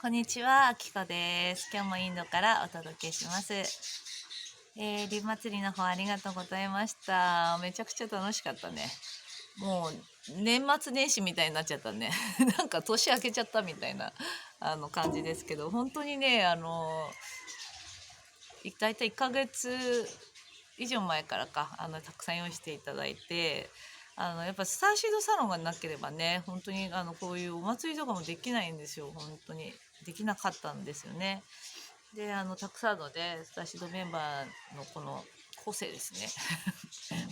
こんにちは、あきこです。今日もインドからお届けします。竜祭りの方ありがとうございました。めちゃくちゃ楽しかったね。もう年末年始みたいになっちゃったね。なんか年明けちゃったみたいな感じですけど、本当にね、だいたい1ヶ月以上前からかたくさん用意していただいて、やっぱスターシードサロンがなければね、本当にこういうお祭りとかもできないんですよ。本当にできなかったんですよね。でたくさんのねスターシードメンバーのこの個性ですね。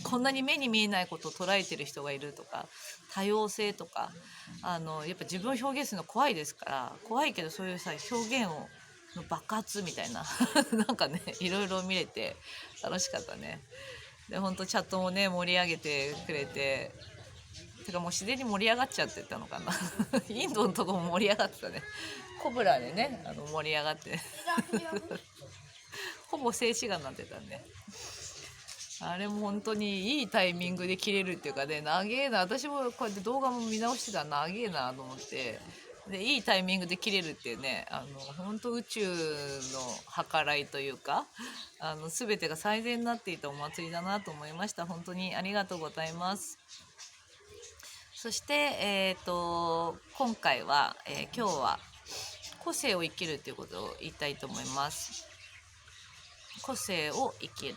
こんなに目に見えないことを捉えてる人がいるとか、多様性とか、やっぱ自分を表現するの怖いですから、怖いけどそういうさ表現をの爆発みたいななんかね、いろいろ見れて楽しかったね。で本当チャットもね盛り上げてくれて、てかもう自然に盛り上がっちゃってたのかな。インドのとこも盛り上がってたね。コブラでね盛り上がってほぼ静止画になってたんで、あれも本当にいいタイミングで切れるっていうかね、長えな、私もこうやって動画も見直してたら長えなと思って、でいいタイミングで切れるっていうね、本当宇宙の計らいというか、全てが最善になっていたお祭りだなと思いました。本当にありがとうございます。そして、今回は、今日は個性を生きるということを言いたいと思います。個性を生きる、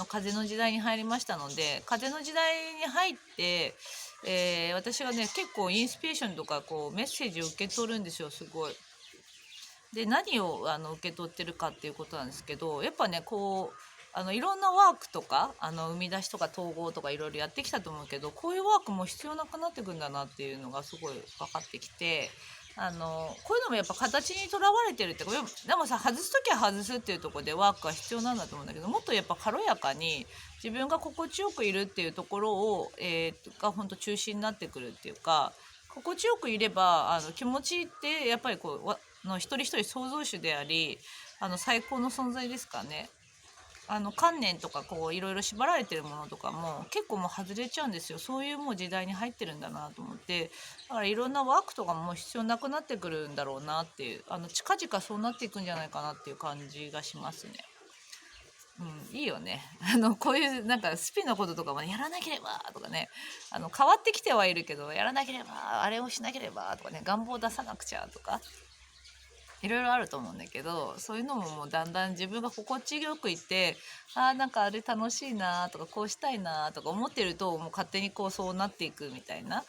風の時代に入りましたので、風の時代に入って、私がね結構インスピレーションとかこうメッセージを受け取るんですよ、すごい。で何を受け取ってるかっていうことなんですけど、やっぱねこういろんなワークとか生み出しとか統合とかいろいろやってきたと思うけど、こういうワークも必要なくなってくんだなっていうのがすごい分かってきて、こういうのもやっぱ形にとらわれてるってこと。でもさ、外す時は外すっていうところでワークは必要なんだと思うんだけど、もっとやっぱ軽やかに自分が心地よくいるっていうところを、が本当中心になってくるっていうか、心地よくいれば気持ちってやっぱりこう一人一人創造主であり、最高の存在ですからね。観念とかこういろいろ縛られてるものとかも結構もう外れちゃうんですよ。そういうもう時代に入ってるんだなと思って、だからいろんなワークとかも必要なくなってくるんだろうなっていう、近々そうなっていくんじゃないかなっていう感じがしますね。うん、いいよね。こういうなんかスピのこととかもね、やらなければとかね、変わってきてはいるけど、やらなければ、あれをしなければとかね、願望を出さなくちゃとか、いろいろあると思うんだけど、そういうのももうだんだん自分が心地よくいて、なんかあれ楽しいなとかこうしたいなとか思ってると、もう勝手にこうそうなっていくみたいな、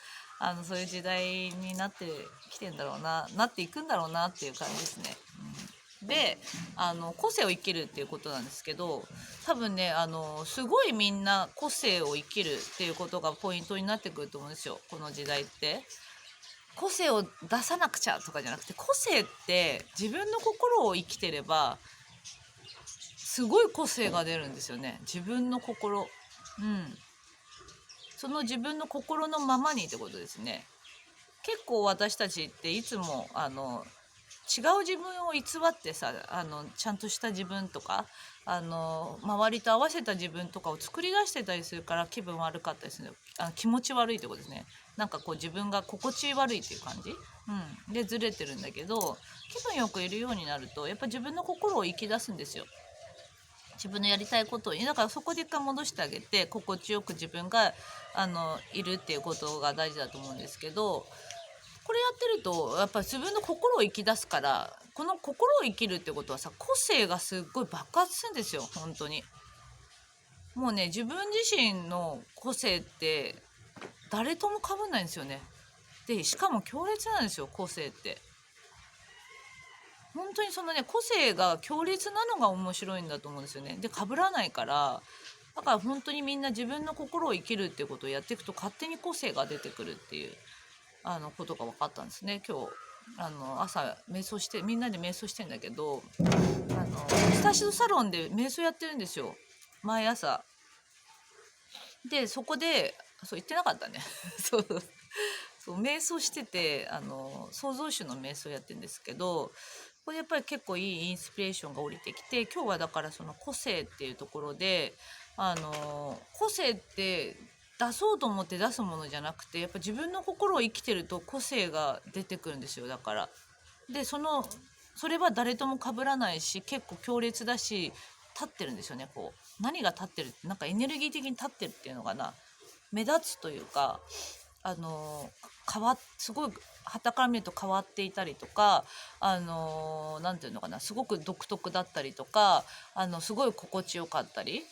そういう時代になってきてんだろうな、なっていくんだろうなっていう感じですね。で個性を生きるっていうことなんですけど、多分ねすごいみんな個性を生きるっていうことがポイントになってくると思うんですよ、この時代って。個性を出さなくちゃとかじゃなくて、個性って自分の心を生きてればすごい個性が出るんですよね、自分の心。その自分の心のままにってことですね。結構私たちっていつも違う自分を偽ってさ、ちゃんとした自分とか周りと合わせた自分とかを作り出してたりするから気分悪かったりする。気持ち悪いってことですね。なんかこう自分が心地悪いっていう感じ、でずれてるんだけど、気分よくいるようになるとやっぱ自分の心を生き出すんですよ。自分のやりたいことに、だからそこで一回戻してあげて心地よく自分がいるっていうことが大事だと思うんですけど、これやってるとやっぱり自分の心を生き出すから、この心を生きるってことはさ、個性がすっごい爆発するんですよ、本当に。もうね、自分自身の個性って誰とも被んないんですよね。でしかも強烈なんですよ、個性って。本当にそのね、個性が強烈なのが面白いんだと思うんですよね。で被らないから、だから本当にみんな自分の心を生きるってことをやっていくと勝手に個性が出てくるっていうことが分かったんですね。今日朝瞑想して、みんなで瞑想してんだけど、スタシドサロンで瞑想やってるんですよ、毎朝。でそこでそう言ってなかったね。そう瞑想してて創造主の瞑想やってるんですけど、これやっぱり結構いいインスピレーションが降りてきて、今日はだからその個性っていうところで、個性って出そうと思って出すものじゃなくて、やっぱ自分の心を生きてると個性が出てくるんですよ。だからでそれは誰とも被らないし結構強烈だし、立ってるんですよね。こう何が立ってるって、なんかエネルギー的に立ってるっていうのかな、目立つというか、すごい傍から見ると変わっていたりとか、なんていうのかな、すごく独特だったりとか、すごい心地よかったり、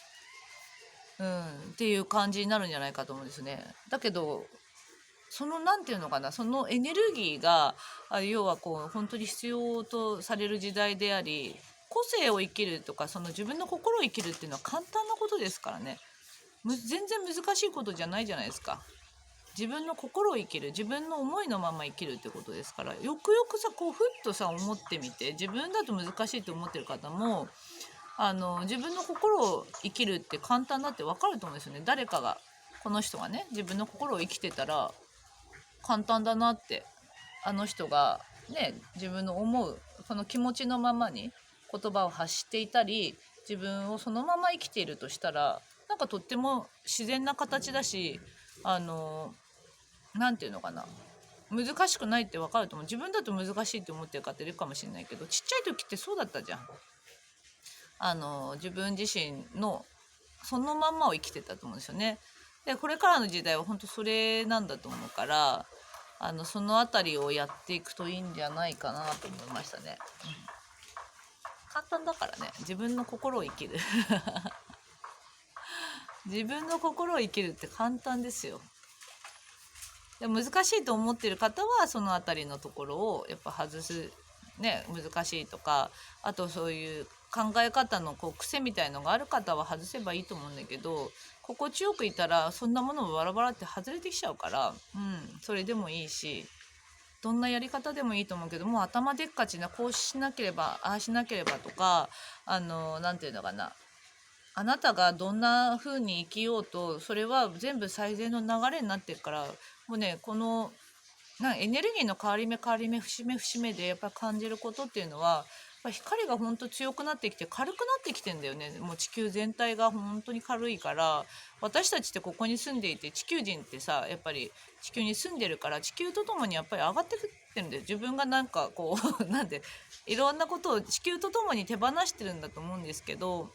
っていう感じになるんじゃないかと思うんですね。だけどそのなんていうのかな、そのエネルギーが要はこう本当に必要とされる時代であり、個性を生きるとかその自分の心を生きるっていうのは簡単なことですからね。全然難しいことじゃないじゃないですか。自分の心を生きる、自分の思いのまま生きるってことですから、よくよくさこうふっとさ思ってみて、自分だと難しいと思ってる方も自分の心を生きるって簡単だって分かると思うんですよね。誰かが、この人がね自分の心を生きてたら簡単だなって、あの人がね自分の思うその気持ちのままに言葉を発していたり、自分をそのまま生きているとしたら、なんかとっても自然な形だし、なんていうのかな、難しくないって分かると思う。自分だと難しいって思ってる方いるかもしれないけど、ちっちゃい時ってそうだったじゃん。自分自身のそのまんまを生きてたと思うんですよね。でこれからの時代は本当それなんだと思うから、そのあたりをやっていくといいんじゃないかなと思いましたね。簡単だからね、自分の心を生きる自分の心を生きるって簡単ですよ。で難しいと思ってる方はそのあたりのところをやっぱ外すね、難しいとか、あとそういう考え方のこう癖みたいのがある方は外せばいいと思うんだけど、心地よくいたらそんなものもバラバラって外れてきちゃうから、それでもいいし、どんなやり方でもいいと思うけど、もう頭でっかちな、こうしなければああしなければとか、なんていうのかな、あなたがどんな風に生きようとそれは全部最善の流れになってるから、もうねこのエネルギーの変わり目変わり目節目節目でやっぱり感じることっていうのは、やっぱ光が本当強くなってきて軽くなってきてんだよね。もう地球全体が本当に軽いから、私たちってここに住んでいて、地球人ってさやっぱり地球に住んでるから、地球とともにやっぱり上がってってるんで、自分がなんかこうなんでいろんなことを地球とともに手放してるんだと思うんですけど、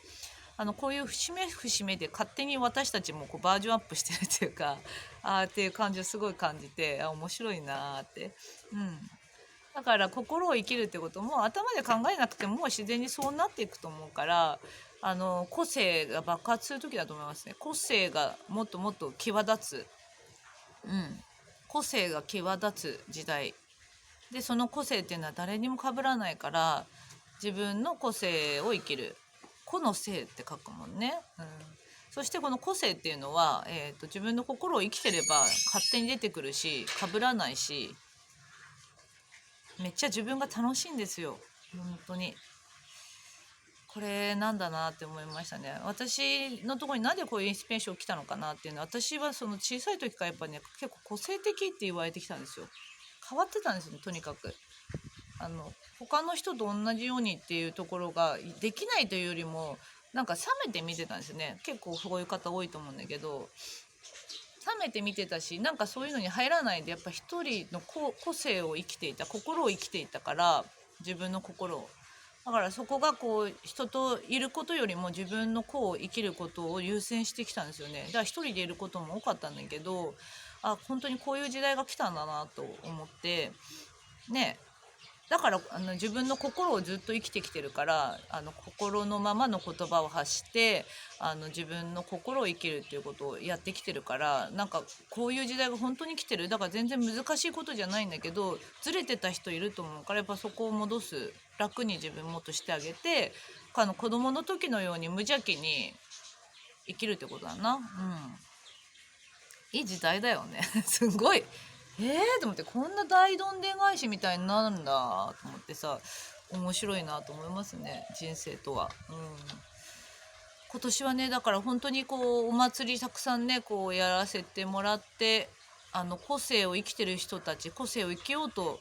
こういう節目節目で勝手に私たちもこうバージョンアップしてるっていうか、っていう感じをすごい感じて、面白いなって。だから心を生きるってことも頭で考えなくても自然にそうなっていくと思うから、個性が爆発する時だと思いますね。個性がもっともっと際立つ、個性が際立つ時代で、その個性っていうのは誰にも被らないから、自分の個性を生きる。個の性って書くもんね。そしてこの個性っていうのは、自分の心を生きてれば勝手に出てくるし、被らないし、めっちゃ自分が楽しいんですよ。本当に。これなんだなって思いましたね。私のところになんでこういうインスピレーション来たのかなっていうのは、私はその小さい時からやっぱね結構個性的って言われてきたんですよ。変わってたんですよね、とにかく。他の人と同じようにっていうところができないというよりも、なんか冷めて見てたんですよね。結構そういう方多いと思うんだけど、冷めて見てたし、なんかそういうのに入らないで、やっぱ一人の個性を生きていた、心を生きていたから、自分の心を。だからそこがこう人といることよりも自分の個を生きることを優先してきたんですよね。だから一人でいることも多かったんだけど、本当にこういう時代が来たんだなと思ってね。だから自分の心をずっと生きてきてるから、心のままの言葉を発して自分の心を生きるっていうことをやってきてるから、なんかこういう時代が本当に来てる。だから全然難しいことじゃないんだけど、ずれてた人いると思うから、やっぱそこを戻す、楽に自分もっとしてあげて、子供の時のように無邪気に生きるってことだな。いい時代だよねすごいと思って、こんな大どんでん返しみたいになるんだと思ってさ、面白いなと思いますね、人生とは。今年はねだから本当にこうお祭りたくさんねこうやらせてもらって、個性を生きてる人たち、個性を生きようと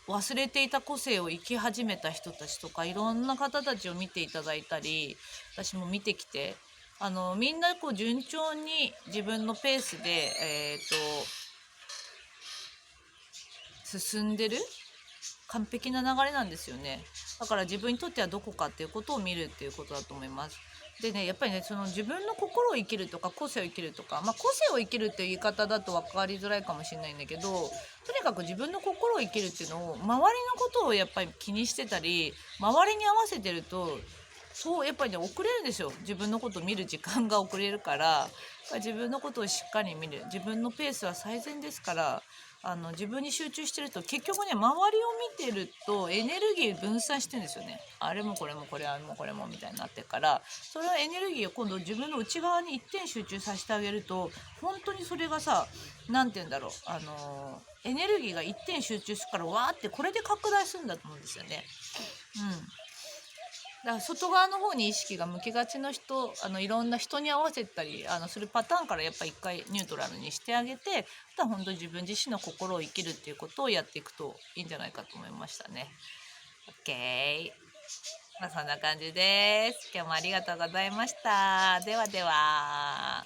忘れていた個性を生き始めた人たちとか、いろんな方たちを見ていただいたり、私も見てきて、みんなこう順調に自分のペースで、進んでる。完璧な流れなんですよね。だから自分にとってはどこかっていうことを見るっていうことだと思います。でね、やっぱりね、その自分の心を生きるとか個性を生きるとか、個性を生きるっていう言い方だと分かりづらいかもしれないんだけど、とにかく自分の心を生きるっていうのを、周りのことをやっぱり気にしてたり、周りに合わせてると、そうやっぱりね、遅れるんですよ。自分のことを見る時間が遅れるから、自分のことをしっかり見る、自分のペースは最善ですから、自分に集中してると結局ね、周りを見てるとエネルギー分散してるんですよね。あれもこれもこれあれもこれもみたいになってから、それはエネルギーを今度自分の内側に一点集中させてあげると、本当にそれがさ、何て言うんだろう、エネルギーが一点集中するから、わーってこれで拡大するんだと思うんですよね。だから外側の方に意識が向けがちの人、いろんな人に合わせたりするパターンから、やっぱり一回ニュートラルにしてあげて、あとは本当に自分自身の心を生きるっていうことをやっていくといいんじゃないかと思いましたね。 OK、そんな感じです。今日もありがとうございました。ではでは。